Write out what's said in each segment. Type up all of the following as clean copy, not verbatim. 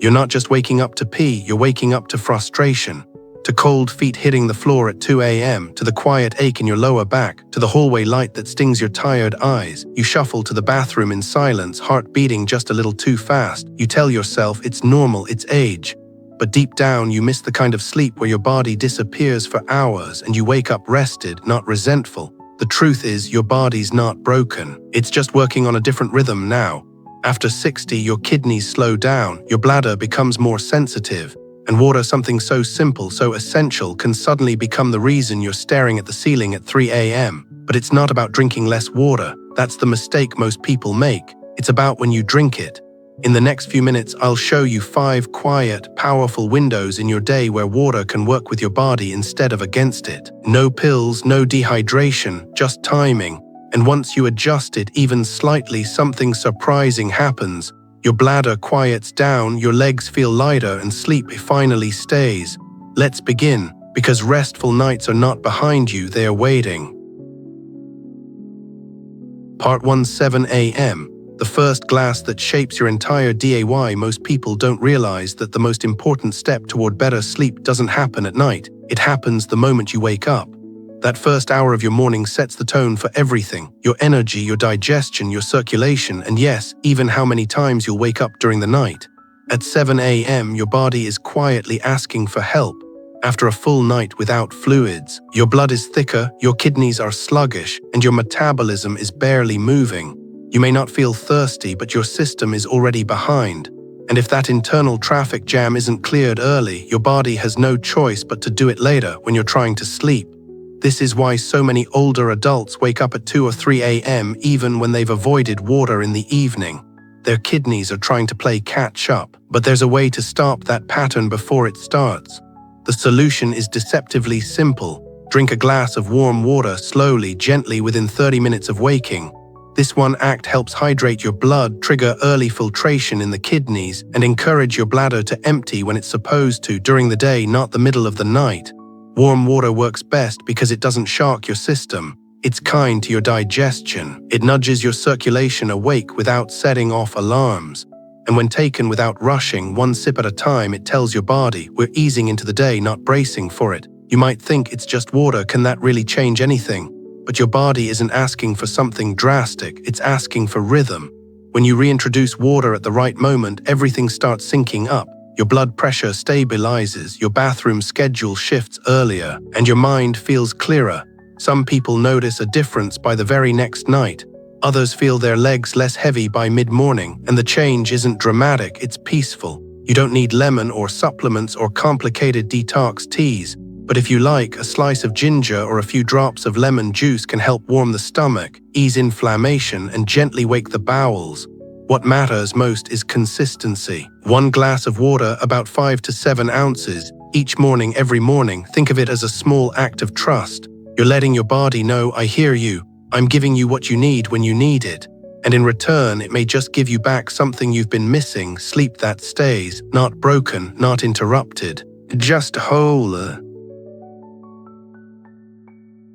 You're not just waking up to pee, you're waking up to frustration, to cold feet hitting the floor at 2 a.m., to the quiet ache in your lower back, to the hallway light that stings your tired eyes. You shuffle to the bathroom in silence, heart beating just a little too fast. You tell yourself it's normal, it's age. But deep down, you miss the kind of sleep where your body disappears for hours and you wake up rested, not resentful. The truth is, your body's not broken. It's just working on a different rhythm now. After 60, your kidneys slow down, your bladder becomes more sensitive, and water, something so simple, so essential, can suddenly become the reason you're staring at the ceiling at 3 a.m. But it's not about drinking less water. That's the mistake most people make. It's about when you drink it. In the next few minutes, I'll show you 5 quiet, powerful windows in your day where water can work with your body instead of against it. No pills, no dehydration, just timing. And once you adjust it even slightly, something surprising happens. Your bladder quiets down, your legs feel lighter, and sleep finally stays. Let's begin, because restful nights are not behind you, they are waiting. Part 1, 7 a.m. The first glass that shapes your entire day. Most people don't realize that the most important step toward better sleep doesn't happen at night. It happens the moment you wake up. That first hour of your morning sets the tone for everything: your energy, your digestion, your circulation, and yes, even how many times you'll wake up during the night. At 7 a.m., your body is quietly asking for help. After a full night without fluids, your blood is thicker, your kidneys are sluggish, and your metabolism is barely moving. You may not feel thirsty, but your system is already behind. And if that internal traffic jam isn't cleared early, your body has no choice but to do it later when you're trying to sleep. This is why so many older adults wake up at 2 or 3 a.m. even when they've avoided water in the evening. Their kidneys are trying to play catch up, but there's a way to stop that pattern before it starts. The solution is deceptively simple. Drink a glass of warm water slowly, gently within 30 minutes of waking. This one act helps hydrate your blood, trigger early filtration in the kidneys, and encourage your bladder to empty when it's supposed to during the day, not the middle of the night. Warm water works best because it doesn't shock your system. It's kind to your digestion. It nudges your circulation awake without setting off alarms. And when taken without rushing, one sip at a time, it tells your body, we're easing into the day, not bracing for it. You might think it's just water, can that really change anything? But your body isn't asking for something drastic, it's asking for rhythm. When you reintroduce water at the right moment, everything starts syncing up. Your blood pressure stabilizes, your bathroom schedule shifts earlier, and your mind feels clearer. Some people notice a difference by the very next night. Others feel their legs less heavy by mid-morning, and the change isn't dramatic, it's peaceful. You don't need lemon or supplements or complicated detox teas, but if you like, a slice of ginger or a few drops of lemon juice can help warm the stomach, ease inflammation, and gently wake the bowels. What matters most is consistency. 1 glass of water, about 5 to 7 ounces, each morning, every morning. Think of it as a small act of trust. You're letting your body know, I hear you. I'm giving you what you need when you need it. And in return, it may just give you back something you've been missing, sleep that stays, not broken, not interrupted, just whole.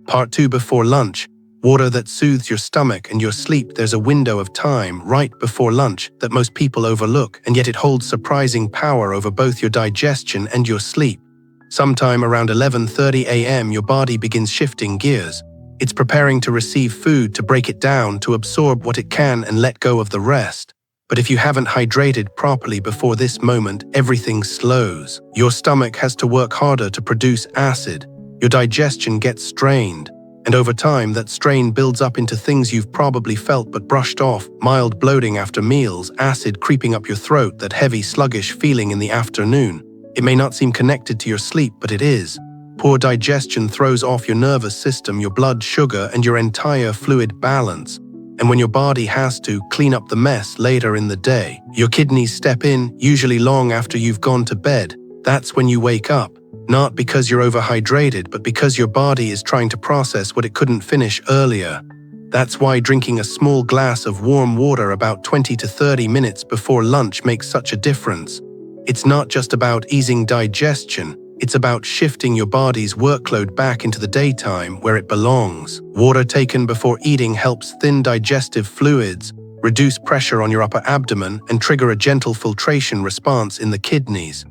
Part 2, before lunch. Water that soothes your stomach and your sleep. There's a window of time right before lunch that most people overlook, and yet it holds surprising power over both your digestion and your sleep. Sometime around 11:30 a.m., your body begins shifting gears. It's preparing to receive food, to break it down, to absorb what it can and let go of the rest. But if you haven't hydrated properly before this moment, everything slows. Your stomach has to work harder to produce acid. Your digestion gets strained. And over time, that strain builds up into things you've probably felt but brushed off: mild bloating after meals, acid creeping up your throat, that heavy, sluggish feeling in the afternoon. It may not seem connected to your sleep, but it is. Poor digestion throws off your nervous system, your blood sugar, and your entire fluid balance. And when your body has to clean up the mess later in the day, your kidneys step in, usually long after you've gone to bed. That's when you wake up. Not because you're overhydrated, but because your body is trying to process what it couldn't finish earlier. That's why drinking a small glass of warm water about 20 to 30 minutes before lunch makes such a difference. It's not just about easing digestion, it's about shifting your body's workload back into the daytime where it belongs. Water taken before eating helps thin digestive fluids, reduce pressure on your upper abdomen, and trigger a gentle filtration response in the kidneys.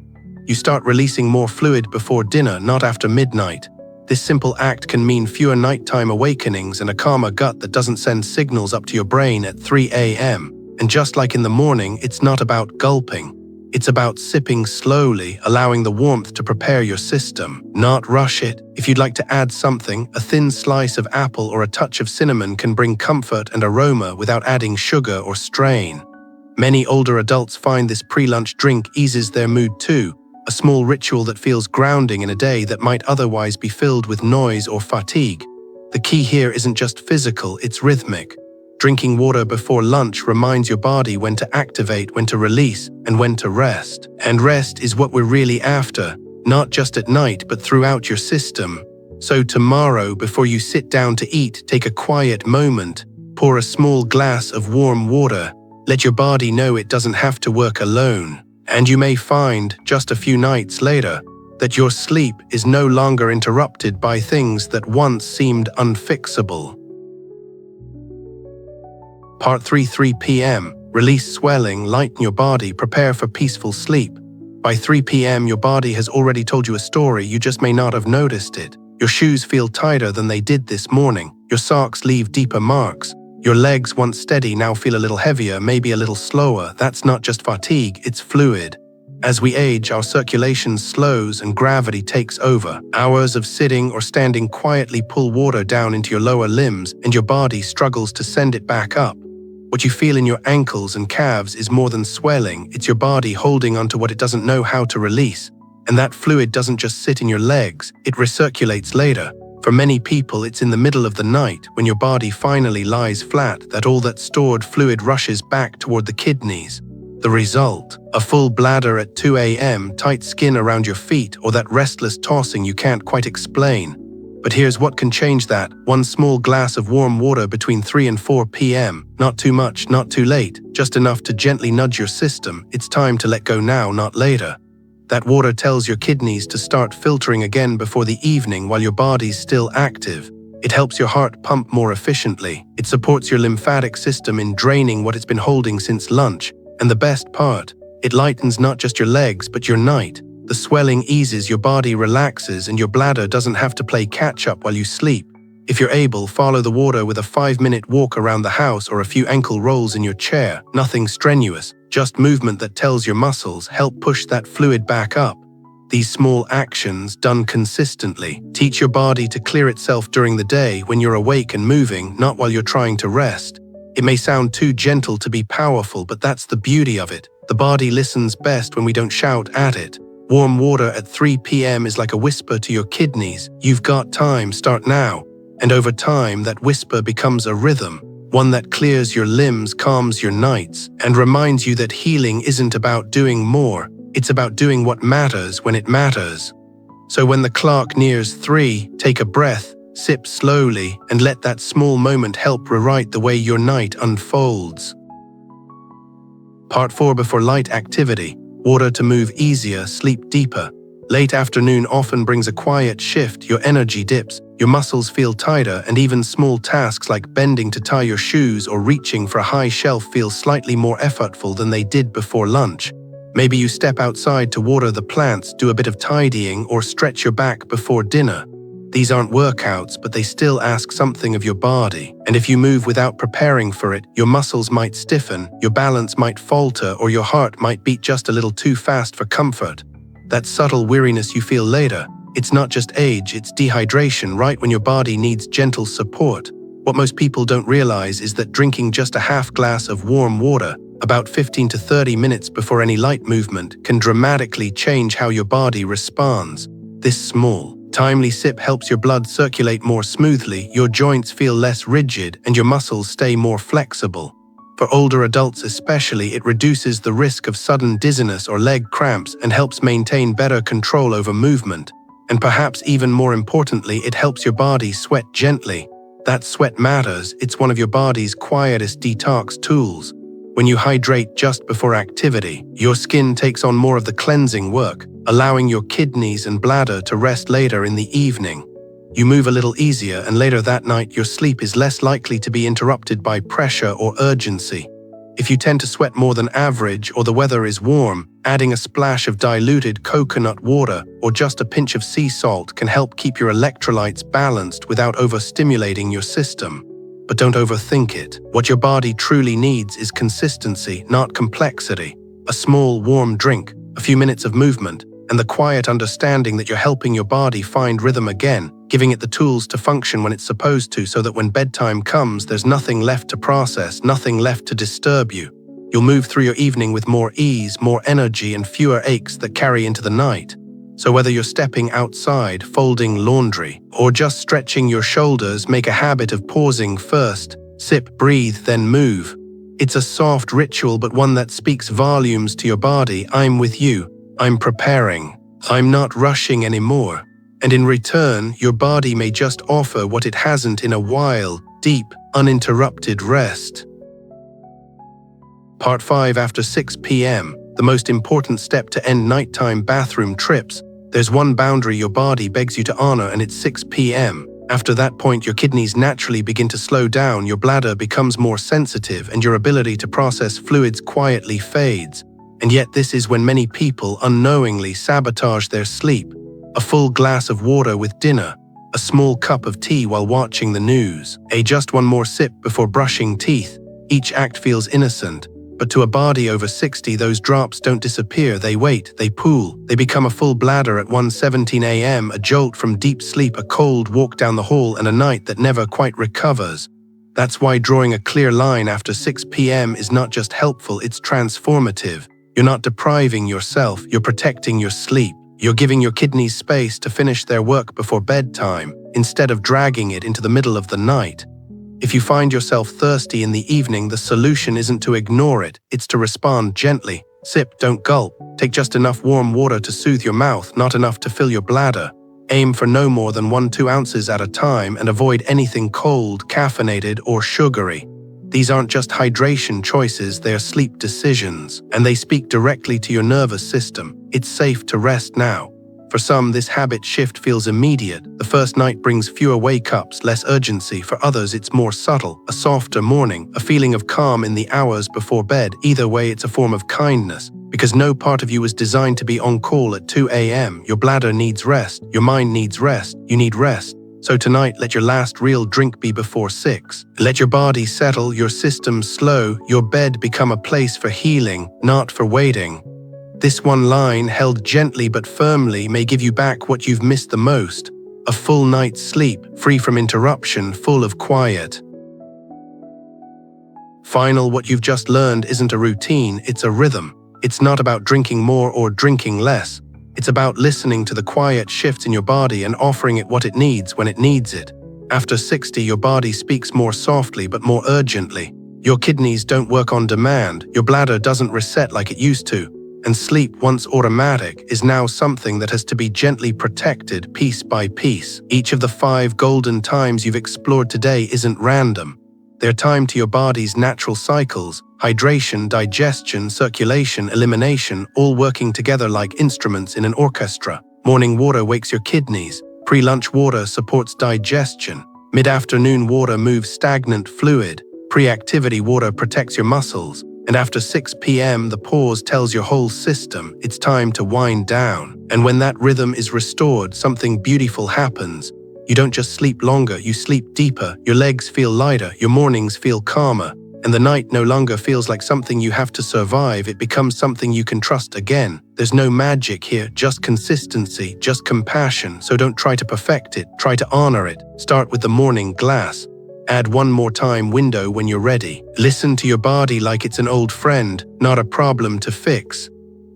You start releasing more fluid before dinner, not after midnight. This simple act can mean fewer nighttime awakenings and a calmer gut that doesn't send signals up to your brain at 3 a.m. And just like in the morning, it's not about gulping. It's about sipping slowly, allowing the warmth to prepare your system, not rush it. If you'd like to add something, a thin slice of apple or a touch of cinnamon can bring comfort and aroma without adding sugar or strain. Many older adults find this pre-lunch drink eases their mood too, a small ritual that feels grounding in a day that might otherwise be filled with noise or fatigue. The key here isn't just physical, it's rhythmic. Drinking water before lunch reminds your body when to activate, when to release, and when to rest. And rest is what we're really after, not just at night, but throughout your system. So tomorrow, before you sit down to eat, take a quiet moment, pour a small glass of warm water. Let your body know it doesn't have to work alone. And you may find, just a few nights later, that your sleep is no longer interrupted by things that once seemed unfixable. Part 3, 3 p.m. Release swelling, lighten your body, prepare for peaceful sleep. By 3 p.m. your body has already told you a story, you just may not have noticed it. Your shoes feel tighter than they did this morning. Your socks leave deeper marks. Your legs, once steady, now feel a little heavier, maybe a little slower. That's not just fatigue, it's fluid. As we age, our circulation slows and gravity takes over. Hours of sitting or standing quietly pull water down into your lower limbs, and your body struggles to send it back up. What you feel in your ankles and calves is more than swelling, it's your body holding onto what it doesn't know how to release. And that fluid doesn't just sit in your legs, it recirculates later. For many people, it's in the middle of the night, when your body finally lies flat, that all that stored fluid rushes back toward the kidneys. The result? A full bladder at 2 a.m., tight skin around your feet, or that restless tossing you can't quite explain. But here's what can change that. One small glass of warm water between 3 and 4 p.m. Not too much, not too late, just enough to gently nudge your system. It's time to let go now, not later. That water tells your kidneys to start filtering again before the evening while your body's still active. It helps your heart pump more efficiently. It supports your lymphatic system in draining what it's been holding since lunch. And the best part, it lightens not just your legs, but your night. The swelling eases, your body relaxes, and your bladder doesn't have to play catch-up while you sleep. If you're able, follow the water with a 5-minute walk around the house or a few ankle rolls in your chair. Nothing strenuous, just movement that tells your muscles, help push that fluid back up. These small actions, done consistently, teach your body to clear itself during the day when you're awake and moving, not while you're trying to rest. It may sound too gentle to be powerful, but that's the beauty of it. The body listens best when we don't shout at it. Warm water at 3 p.m. is like a whisper to your kidneys. You've got time, start now. And over time, that whisper becomes a rhythm, one that clears your limbs, calms your nights, and reminds you that healing isn't about doing more. It's about doing what matters when it matters. So when the clock nears 3, take a breath, sip slowly, and let that small moment help rewrite the way your night unfolds. Part 4, before light activity. Water to move easier, sleep deeper. Late afternoon often brings a quiet shift, your energy dips, your muscles feel tighter, and even small tasks like bending to tie your shoes or reaching for a high shelf feel slightly more effortful than they did before lunch. Maybe you step outside to water the plants, do a bit of tidying, or stretch your back before dinner. These aren't workouts, but they still ask something of your body. And if you move without preparing for it, your muscles might stiffen, your balance might falter, or your heart might beat just a little too fast for comfort. That subtle weariness you feel later, it's not just age, it's dehydration right when your body needs gentle support. What most people don't realize is that drinking just a half glass of warm water, about 15 to 30 minutes before any light movement, can dramatically change how your body responds. This small, timely sip helps your blood circulate more smoothly, your joints feel less rigid, and your muscles stay more flexible. For older adults especially, it reduces the risk of sudden dizziness or leg cramps and helps maintain better control over movement. And perhaps even more importantly, it helps your body sweat gently. That sweat matters, it's one of your body's quietest detox tools. When you hydrate just before activity, your skin takes on more of the cleansing work, allowing your kidneys and bladder to rest later in the evening. You move a little easier, and later that night your sleep is less likely to be interrupted by pressure or urgency. If you tend to sweat more than average or the weather is warm, adding a splash of diluted coconut water or just a pinch of sea salt can help keep your electrolytes balanced without overstimulating your system. But don't overthink it. What your body truly needs is consistency, not complexity. A small, warm drink, a few minutes of movement, and the quiet understanding that you're helping your body find rhythm again, giving it the tools to function when it's supposed to so that when bedtime comes, there's nothing left to process, nothing left to disturb you. You'll move through your evening with more ease, more energy, and fewer aches that carry into the night. So whether you're stepping outside, folding laundry, or just stretching your shoulders, make a habit of pausing first, sip, breathe, then move. It's a soft ritual, but one that speaks volumes to your body. I'm with you. I'm preparing. I'm not rushing anymore. And in return, your body may just offer what it hasn't in a while, deep, uninterrupted rest. Part 5. After 6 p.m., the most important step to end nighttime bathroom trips. There's one boundary your body begs you to honor, and it's 6 p.m. After that point, your kidneys naturally begin to slow down, your bladder becomes more sensitive, and your ability to process fluids quietly fades. And yet this is when many people unknowingly sabotage their sleep. A full glass of water with dinner, a small cup of tea while watching the news, just one more sip before brushing teeth. Each act feels innocent, but to a body over 60, those drops don't disappear, they wait, they pool, they become a full bladder at 1:17 a.m., a jolt from deep sleep, a cold walk down the hall, and a night that never quite recovers. That's why drawing a clear line after 6 p.m. is not just helpful, it's transformative. You're not depriving yourself, you're protecting your sleep. You're giving your kidneys space to finish their work before bedtime, instead of dragging it into the middle of the night. If you find yourself thirsty in the evening, the solution isn't to ignore it, it's to respond gently. Sip, don't gulp. Take just enough warm water to soothe your mouth, not enough to fill your bladder. Aim for no more than 1-2 ounces at a time and avoid anything cold, caffeinated, or sugary. These aren't just hydration choices, they are sleep decisions, and they speak directly to your nervous system. It's safe to rest now. For some, this habit shift feels immediate. The first night brings fewer wake-ups, less urgency. For others, it's more subtle, a softer morning, a feeling of calm in the hours before bed. Either way, it's a form of kindness, because no part of you was designed to be on call at 2 a.m. Your bladder needs rest, your mind needs rest, you need rest. So tonight, let your last real drink be before 6. Let your body settle, your system slow, your bed become a place for healing, not for waiting. This one line, held gently but firmly, may give you back what you've missed the most. A full night's sleep, free from interruption, full of quiet. Final, what you've just learned isn't a routine, it's a rhythm. It's not about drinking more or drinking less. It's about listening to the quiet shifts in your body and offering it what it needs when it needs it. After 60, your body speaks more softly but more urgently. Your kidneys don't work on demand, your bladder doesn't reset like it used to, and sleep, once automatic, is now something that has to be gently protected piece by piece. Each of the 5 golden times you've explored today isn't random. They're timed to your body's natural cycles: hydration, digestion, circulation, elimination, all working together like instruments in an orchestra. Morning water wakes your kidneys. Pre-lunch water supports digestion. Mid-afternoon water moves stagnant fluid. Pre-activity water protects your muscles. And after 6 p.m., the pause tells your whole system it's time to wind down. And when that rhythm is restored, something beautiful happens. You don't just sleep longer, you sleep deeper. Your legs feel lighter, your mornings feel calmer. And the night no longer feels like something you have to survive, it becomes something you can trust again. There's no magic here, just consistency, just compassion. So don't try to perfect it, try to honor it. Start with the morning glass. Add one more time window when you're ready. Listen to your body like it's an old friend, not a problem to fix.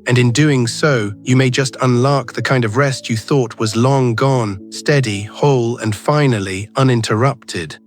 And in doing so, you may just unlock the kind of rest you thought was long gone, steady, whole, and finally uninterrupted.